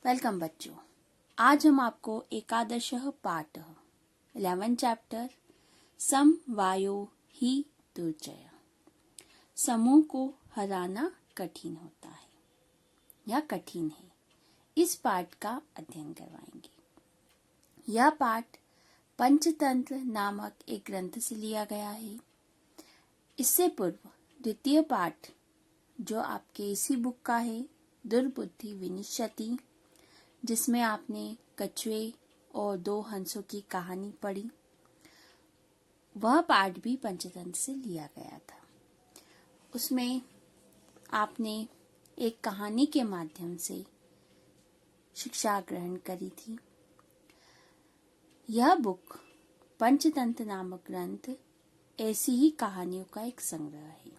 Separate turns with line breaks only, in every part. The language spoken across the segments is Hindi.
वेलकम बच्चों। आज हम आपको एकादशः पाठ 11 चैप्टर समवायो ही दुर्जय, समूह को हराना कठिन होता है या कठिन है, इस पाठ का अध्ययन करवाएंगे। यह पाठ पंचतंत्र नामक एक ग्रंथ से लिया गया है। इससे पूर्व द्वितीय पाठ जो आपके इसी बुक का है, दुर्बुद्धि विनिश्यति, जिसमें आपने कछुए और दो हंसों की कहानी पढ़ी, वह पाठ भी पंचतंत्र से लिया गया था। उसमें आपने एक कहानी के माध्यम से शिक्षा ग्रहण करी थी। यह बुक पंचतंत्र नामक ग्रंथ ऐसी ही कहानियों का एक संग्रह है,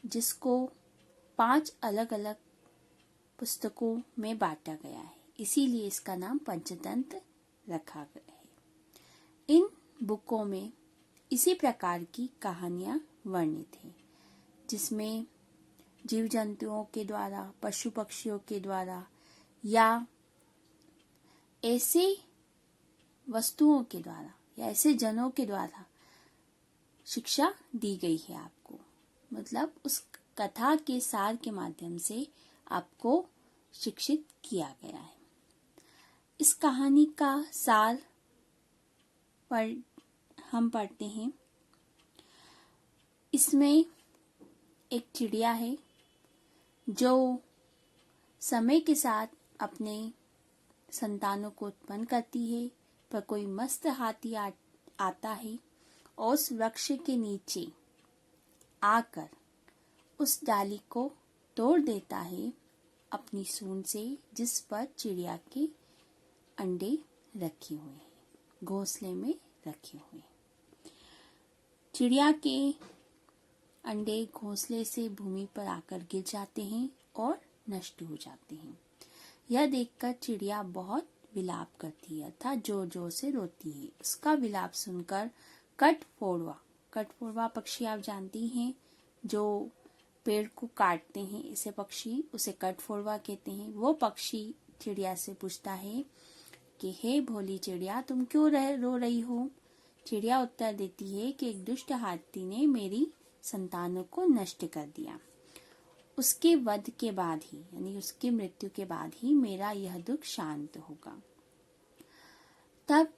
जिसको 5 अलग अलग पुस्तकों में बांटा गया है, इसीलिए इसका नाम पंचतंत्र रखा गया है। इन बुकों में इसी प्रकार की कहानियां वर्णित हैं, जिसमें जीव जंतुओं के द्वारा, पशु पक्षियों के द्वारा या ऐसे वस्तुओं के द्वारा या ऐसे जनों के द्वारा शिक्षा दी गई है आपको। मतलब उस कथा के सार के माध्यम से आपको शिक्षित किया गया है। इस कहानी का सार हम पढ़ते हैं। इसमें एक चिड़िया है जो समय के साथ अपने संतानों को उत्पन्न करती है, पर कोई मस्त हाथी आता है और उस वृक्ष के नीचे आकर उस डाली को तोड़ देता है अपनी सूंड से, जिस पर चिड़िया के अंडे रखे हुए हैं, घोंसले में रखे हुए हैं। चिड़िया के अंडे घोंसले से भूमि पर आकर गिर जाते हैं और नष्ट हो जाते हैं। यह देखकर चिड़िया बहुत विलाप करती है, अर्थात जोर जोर से रोती है। उसका विलाप सुनकर कठफोड़वा पक्षी आप जानती हैं, जो पेड़ को काटते हैं, इसे पक्षी उसे कठफोड़वा कहते हैं। वो पक्षी चिड़िया से पूछता है कि हे भोली चिड़िया, तुम क्यों रो रही हो? चिड़िया उत्तर देती है कि एक दुष्ट हाथी ने मेरी संतानों को नष्ट कर दिया। उसके वध के बाद ही, यानी उसकी मृत्यु के बाद ही मेरा यह दुख शांत होगा। तब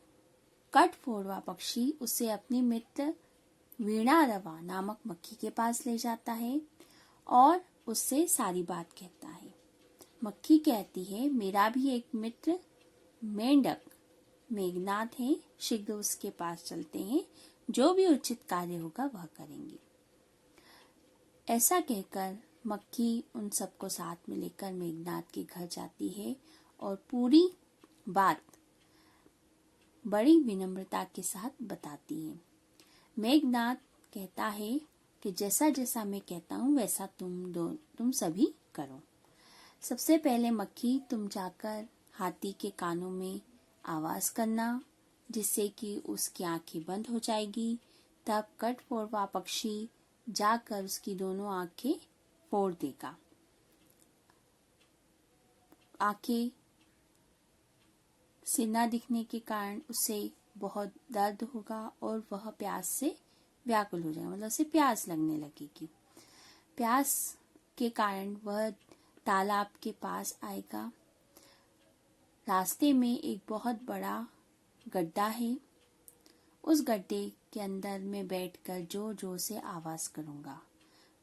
कठफोड़वा पक्षी उसे अपनी मित्र वीणा रवा नामक मक्खी के पास ले जाता है और उससे सारी बात कहता है। मक्खी कहती है, मेरा भी एक मित्र मेंढक मेघनाथ है, शीघ्र उसके पास चलते हैं, जो भी उचित कार्य होगा वह करेंगे। ऐसा कहकर मक्खी उन सबको साथ में लेकर मेघनाथ के घर जाती है और पूरी बात बड़ी विनम्रता के साथ बताती है। मेघनाथ कहता है कि जैसा जैसा मैं कहता हूँ वैसा तुम सभी करो। सबसे पहले मक्खी, तुम जाकर हाथी के कानों में आवाज करना, जिससे कि उसकी आंखें बंद हो जाएगी। तब कठफोड़वा पक्षी जाकर उसकी दोनों आंखें फोड़ देगा। आंखें से न दिखने के कारण उसे बहुत दर्द होगा और वह प्यास से व्याकुल हो जाएगा, मतलब उसे प्यास लगने लगेगी। प्यास के कारण वह तालाब के पास आएगा। रास्ते में एक बहुत बड़ा गड्ढा है। उस गड्ढे के अंदर मैं बैठकर जोर जोर से आवाज करूंगा।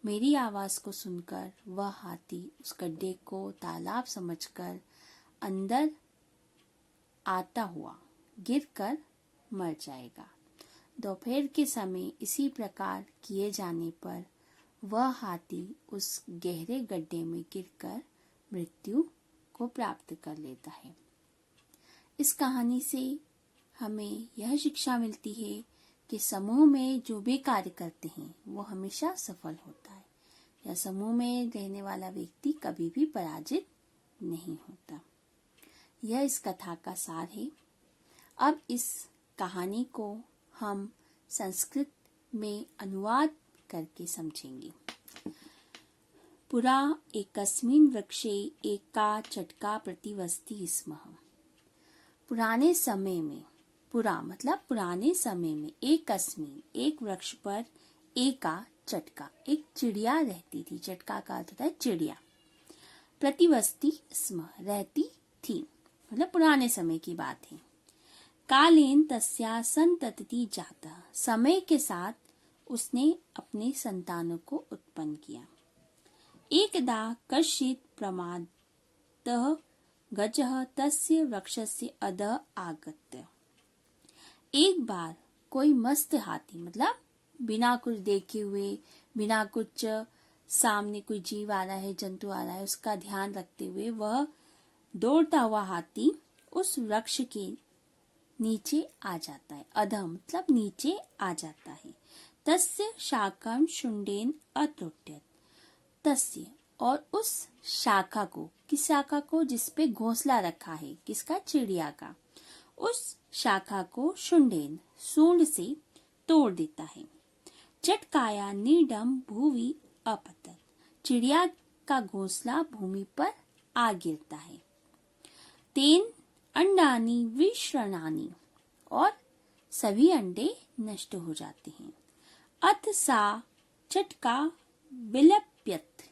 मेरी आवाज को सुनकर वह हाथी उस गड्ढे को तालाब समझकर अंदर आता हुआ गिरकर मर जाएगा। दोपहर के समय इसी प्रकार किए जाने पर वह हाथी उस गहरे गड्ढे में गिरकर मृत्यु को प्राप्त कर लेता है। इस कहानी से हमें यह शिक्षा मिलती है कि समूह में जो भी कार्य करते हैं वो हमेशा सफल होता है, या समूह में रहने वाला व्यक्ति कभी भी पराजित नहीं होता। यह इस कथा का सार है। अब इस कहानी को हम संस्कृत में अनुवाद करके समझेंगे। पुरा एकस्मिन् वृक्षे एका चटका प्रतिवस्ति स्म। पुराने समय में, पुरा मतलब पुराने समय में, एकस्मिन् एक वृक्ष पर, एका चटका एक चिड़िया रहती थी। चटका का अर्थ होता है चिड़िया। प्रतिवस्ति स्म रहती थी, मतलब पुराने समय की बात है। कालेन तस्या संतति जाता, समय के साथ उसने अपने संतानों को उत्पन्न किया। एकदा कश्चित् प्रमादः गजः तस्य वृक्षस्य अधः आगत्य। एक बार कोई मस्त हाथी, मतलब बिना कुछ देखे हुए, बिना कुछ सामने कोई जीव आ रहा है, जंतु आ रहा है, उसका ध्यान रखते हुए वह दौड़ता हुआ हाथी उस वृक्ष के नीचे आ जाता है। अधः मतलब नीचे आ जाता है। तस्य शाखं शुंडेन अत्रोट्यत। तस्य और उस शाखा को, किस शाखा को? जिसपे घोंसला रखा है, किसका? चिड़िया का। उस शाखा को शुंडेन सूंड से तोड़ देता है। चटकाया नीडम भूवि अपतत। चिड़िया का घोंसला भूमि पर आ गिरता है। तेन अंडानी विश्रणानी, और सभी अंडे नष्ट हो जाते हैं। अथ सा चटका विलप्यत।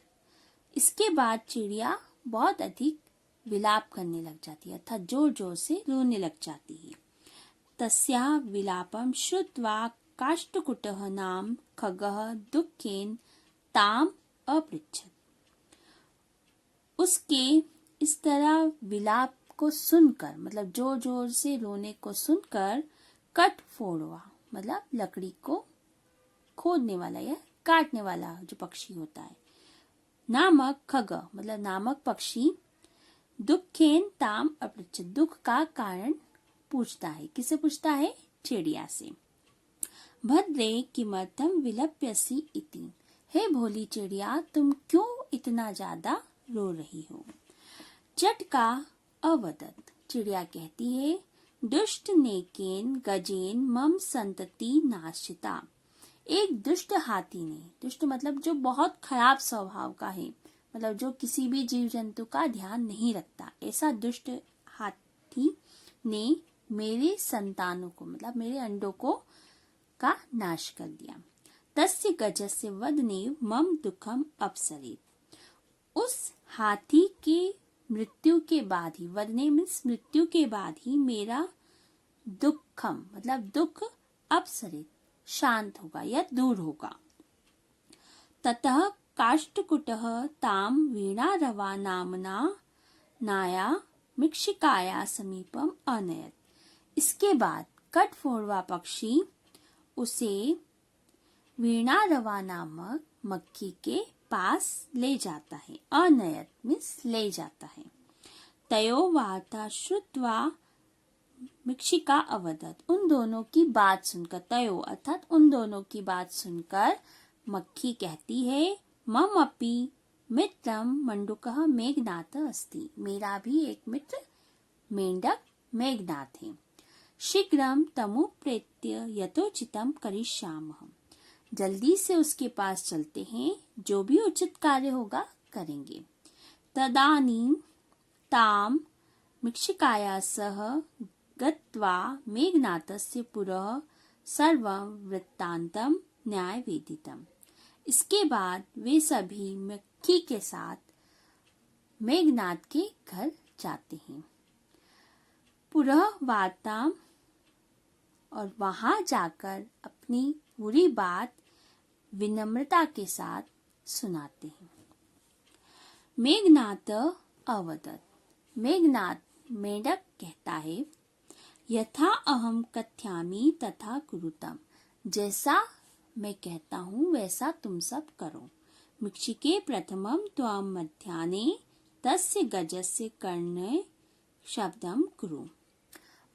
इसके बाद चिड़िया बहुत अधिक विलाप करने लग जाती है, अर्थात जोर जोर से रोने लग जाती है। तस्याः विलापं श्रुत्वा काष्ठकुटः नाम खगः दुःखेन ताम अपृच्छत्। उसके इस तरह विलाप को सुनकर, मतलब जोर जोर से रोने को सुनकर, कठफोड़वा मतलब लकड़ी को खोदने वाला या काटने वाला जो पक्षी होता है, नामक खग मतलब नामक पक्षी, दुखेन ताम अपृच्छत्, दुख का कारण पूछता है। किसे पूछता है? चिड़िया से। भद्रे किमर्थम विलप्यसि इति। हे भोली चिड़िया, तुम क्यों इतना ज्यादा रो रही हो? चटका अवदत, चिड़िया कहती है, दुष्ट नेकेन गजेन मम संतति नाशिता। एक दुष्ट हाथी ने, दुष्ट मतलब जो बहुत खराब स्वभाव का है, मतलब जो किसी भी जीव जंतु का ध्यान नहीं रखता, ऐसा दुष्ट हाथी ने मेरे संतानों को, मतलब मेरे अंडों को का नाश कर दिया। तस्य गजस्य वदने मम दुखम अपसरेत। उस हाथी के मृत्यु के बाद ही, वदने मीन्स मृत्यु के बाद ही, मेरा दुखम मतलब दुख अपसरेत शांत होगा या दूर होगा। ततः काष्ठकुटः ताम वीणारवा नामना नाया मिक्षिकाया समीपम अनयत। इसके बाद कठफोड़वा पक्षी उसे वीणारवा नामक मक्खी के पास ले जाता है। अनयत मीन्स ले जाता है। तयो वार्ता श्रुत्वा मिक्षिका अवदत। उन दोनों की बात सुनकर, तयो अर्थात उन दोनों की बात सुनकर मक्खी कहती है, मम अपि मित्रम मंडूकः मेघनाथ अस्ति। मेरा भी एक मित्र मेंढक मेघनाथ है। शीघ्रम तमुप्रेत्य यथोचितम करिष्यामः। जल्दी से उसके पास चलते हैं, जो भी उचित कार्य होगा करेंगे। तदानीं ताम मिक्षिकाया सह गत्वा मेघनाथस्य पुरः सर्वं वृत्तान्तं न्यायवेदितम्। इसके बाद वे सभी मक्खी के साथ मेघनाथ के घर जाते हैं। पुरः वार्ता, और वहां जाकर अपनी पूरी बात विनम्रता के साथ सुनाते हैं। मेघनाथ अवदत। मेघनाथ मेढक कहता है, यथा अहम कथ्यामि तथा कुरुतम। जैसा मैं कहता हूँ वैसा तुम सब करो। मिक्षिके प्रथमं त्वं मध्याह्ने तस्य गजस्य कर्णे शब्दम कुरु।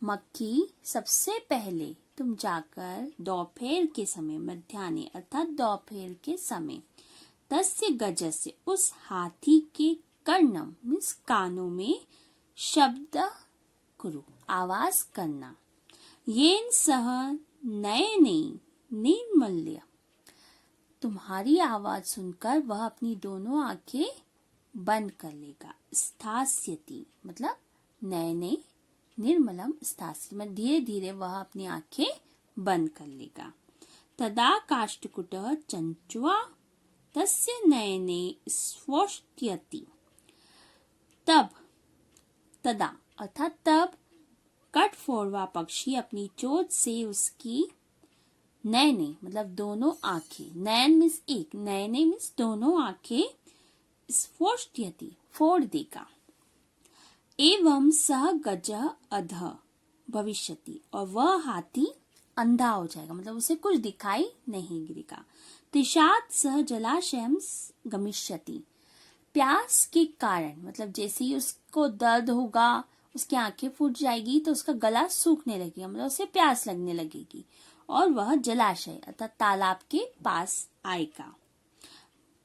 मक्खी, सबसे पहले तुम जाकर दोपहर के समय, मध्याह्ने अर्थात दोपहर के समय, तस्य गजस्य उस हाथी के कर्णम मीन्स कानों में, शब्द कुरु आवाज करना। येन सह नयने निर्मल्य। तुम्हारी आवाज सुनकर वह अपनी दोनों आंखें बंद कर लेगा। स्थास्यति मतलब नए नए, निर्मलम स्थास्यति मतलब धीरे धीरे वह अपनी आंखें बंद कर लेगा। तदा काष्ठकुटः चंचुआ तस्य नयने स्फोष्यति। तब, तदा अर्थात तब कठफोड़वा पक्षी अपनी चोंच से उसकी नयने मतलब दोनों आंखें, नयन मीन्स एक, नयने मीन्स दोनों आंखें, स्फोष्यति फोड़ देगा। एवं सह गजः अधः भविष्यति और वह हाथी अंधा हो जाएगा मतलब उसे कुछ दिखाई नहीं गिरेगा। तिशात सह जलाशयम गमिष्यति प्यास के कारण मतलब जैसे ही उसको दर्द होगा, उसकी आंखें फूट जाएगी तो उसका गला सूखने लगेगा मतलब उसे प्यास लगने लगेगी और वह जलाशय अर्थात तालाब के पास आएगा।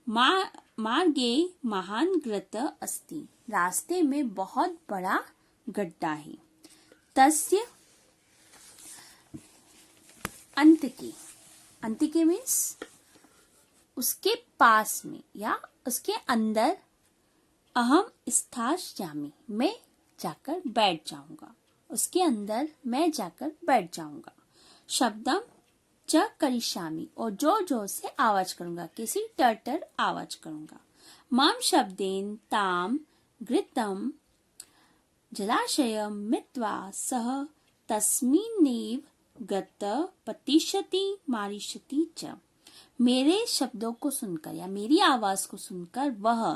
मार्गे महान ग्रत अस्ति रास्ते में बहुत बड़ा गड्ढा है। तस्य अंतिके मीन्स उसके पास में या उसके अंदर, अहम स्थास्यामि मैं जाकर बैठ जाऊंगा, उसके अंदर मैं जाकर बैठ जाऊंगा। शब्दम च करिष्यामि और जोर जोर से आवाज करूंगा, किसी टर आवाज करूंगा। माम शब्देन ताम घृतम जलाशयम मित्वा सह तस्मिन्नेव गत पतिष्यति मारिष्यति च मेरे शब्दों को सुनकर या मेरी आवाज को सुनकर वह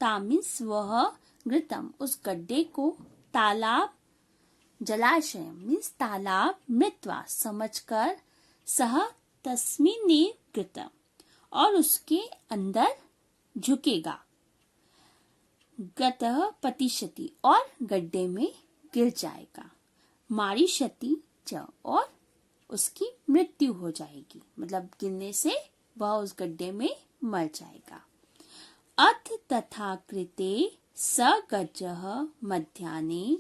तामिस वह घृतम उस गड्ढे को तालाब जलाशय मीन्स तालाब मित्वा समझकर सह तस्मिन्नेव गत और उसके अंदर झुकेगा। गतः पतिष्यति और गड्ढे में गिर जाएगा। मारिष्यति च और उसकी मृत्यु हो जाएगी मतलब गिरने से वह उस गड्ढे में मर जाएगा। अथ तथा कृते स गजः मध्याह्ने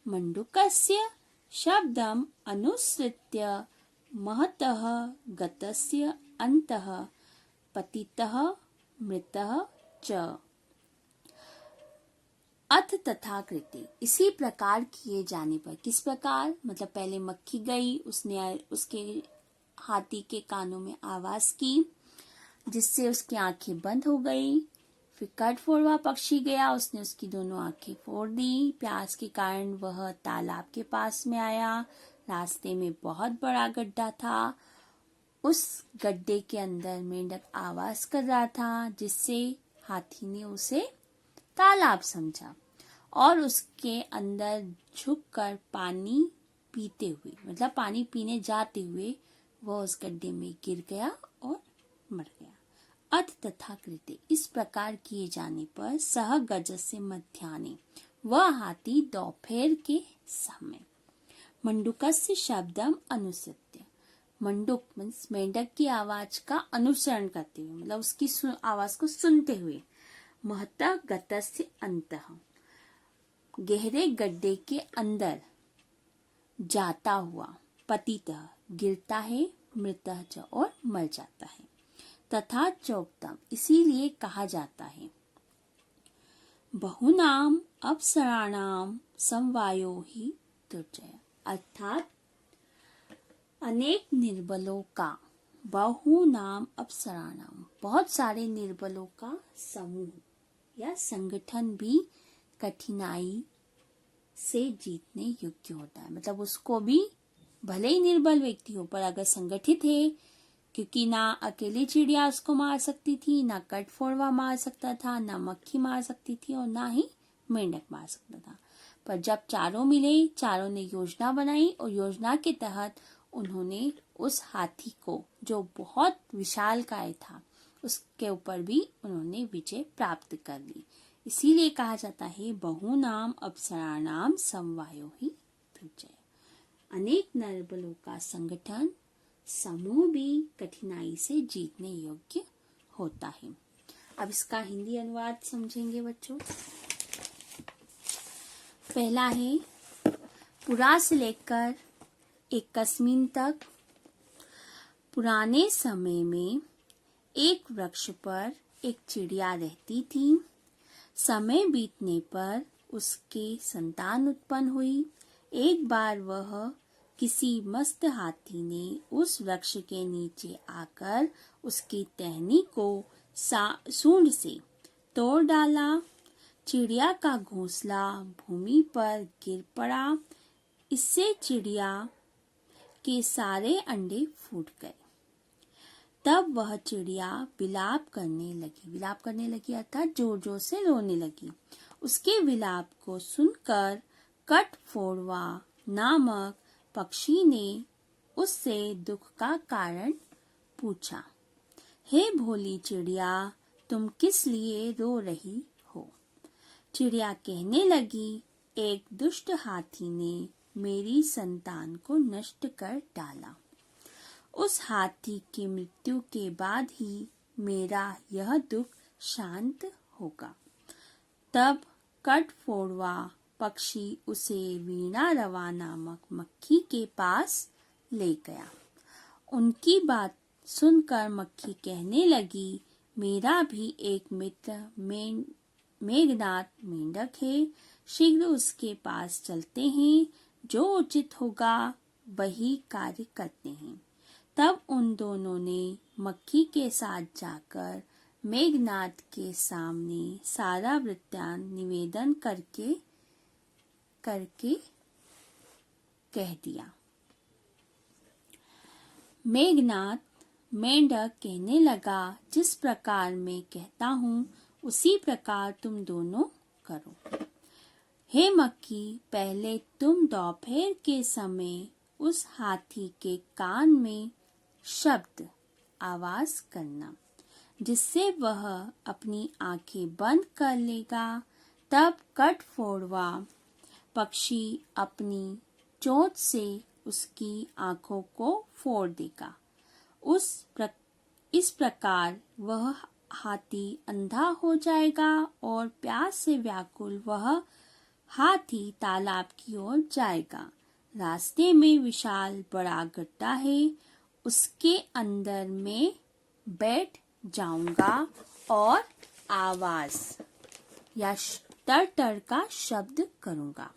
मंडूकस्य शब्दम अनुसृत्य महतः गतस्य अन्तः पतितः मृतः च। अथ तथा कृते इसी प्रकार किए जाने पर, किस प्रकार मतलब पहले मक्खी गई, उसने उसके हाथी के कानों में आवाज की जिससे उसकी आंखें बंद हो गई। फिर कठफोड़वा पक्षी गया, उसने उसकी दोनों आंखें फोड़ दी। प्यास के कारण वह तालाब के पास में आया। रास्ते में बहुत बड़ा गड्ढा था, उस गड्ढे के अंदर मेंढक आवाज कर रहा था जिससे हाथी ने उसे तालाब समझा और उसके अंदर झुककर पानी पीते हुए मतलब पानी पीने जाते हुए वह उस गड्ढे में गिर गया और मर गया। अथ तथा कृते इस प्रकार किए जाने पर सह गजस्य मध्याह्ने वह हाथी दोपहर के समय मंडूकस्य शब्दम अनुसृत्य मंडूक मीन्स मेंढक की आवाज का अनुसरण करते हुए मतलब उसकी आवाज को सुनते हुए महतः गतस्य अंतः गहरे गड्ढे के अंदर जाता हुआ पतितः गिरता है मृतः च और मर जाता है। तथा चोक्तम इसीलिए कहा जाता है बहुनाम अप्सराणाम समवायो ही दुर्जय अर्थात अनेक निर्बलों का बहुनाम अप्सराणाम बहुत सारे निर्बलों का समूह या संगठन भी कठिनाई से जीतने योग्य होता है मतलब उसको भी भले ही निर्बल व्यक्ति हो पर अगर संगठित है, क्योंकि ना अकेली चिड़िया उसको मार सकती थी, ना कठफोड़वा मार सकता था, ना मक्खी मार सकती थी और ना ही मेंढक मार सकता था। पर जब चारों मिले, चारों ने योजना बनाई और योजना के तहत उन्होंने उस हाथी को जो बहुत विशालकाय था उसके ऊपर भी उन्होंने विजय प्राप्त कर ली। इसीलिए कहा जाता है बहुनाम अप्सराणाम समवायो ही दुर्जय अनेक निर्बलों का संगठन समूह भी कठिनाई से जीतने योग्य होता है। अब इसका हिंदी अनुवाद समझेंगे बच्चों। पहला है पुरा से लेकर 21 तक। पुराने समय में एक वृक्ष पर एक चिड़िया रहती थी। समय बीतने पर उसके संतान उत्पन्न हुई। एक बार वह किसी मस्त हाथी ने उस वृक्ष के नीचे आकर उसकी टहनी को सूंड से तोड़ डाला। चिड़िया का घोंसला भूमि पर गिर पड़ा। इससे चिड़िया के सारे अंडे फूट गए। तब वह चिड़िया विलाप करने लगी अर्थात जोर जोर से रोने लगी। उसके विलाप को सुनकर कठफोड़वा नामक पक्षी ने उससे दुख का कारण पूछा। हे भोली चिड़िया, तुम किस लिए रो रही हो? चिड़िया कहने लगी, एक दुष्ट हाथी ने मेरी संतान को नष्ट कर डाला। उस हाथी की मृत्यु के बाद ही मेरा यह दुख शांत होगा। तब कठफोड़वा पक्षी उसे वीणा रवा नामक मक्खी के पास ले गया। उनकी बात सुनकर मक्खी कहने लगी, मेरा भी एक मित्र मेघनाथ मेंढक है। शीघ्र उसके पास चलते हैं, जो उचित होगा वही कार्य करते हैं। तब उन दोनों ने मक्खी के साथ जाकर मेघनाथ के सामने सारा वृत्तांत निवेदन करके कह दिया। मेघनाथ मेंढक कहने लगा, जिस प्रकार मैं कहता हूँ उसी प्रकार तुम दोनों करो। हे मक्खी, पहले तुम दोपहर के समय उस हाथी के कान में शब्द आवाज करना, जिससे वह अपनी आंखें बंद कर लेगा। तब कठफोड़वा पक्षी अपनी चोंच से उसकी आंखों को फोड़ देगा। इस प्रकार वह हाथी अंधा हो जाएगा और प्यास से व्याकुल वह हाथी तालाब की ओर जाएगा। रास्ते में विशाल बड़ा गड्ढा है, उसके अंदर मैं बैठ जाऊंगा और आवाज या टर टर का शब्द करूंगा।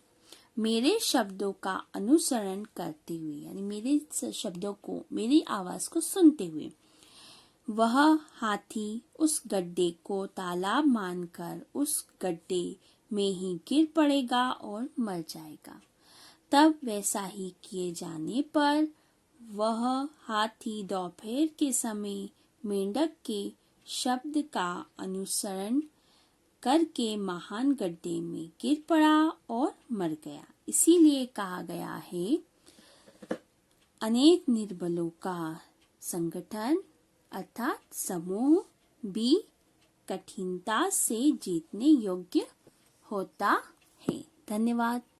मेरे शब्दों का अनुसरण करते हुए, यानी मेरे शब्दों को, मेरी आवाज को सुनते हुए वह हाथी उस गड्ढे को तालाब मानकर उस गड्ढे में ही गिर पड़ेगा और मर जाएगा। तब वैसा ही किए जाने पर वह हाथी दोपहर के समय मेंढक के शब्द का अनुसरण करके महान गड्ढे में गिर पड़ा और मर गया। इसीलिए कहा गया है, अनेक निर्बलों का संगठन अर्थात समूह भी कठिनता से जीतने योग्य होता है। धन्यवाद।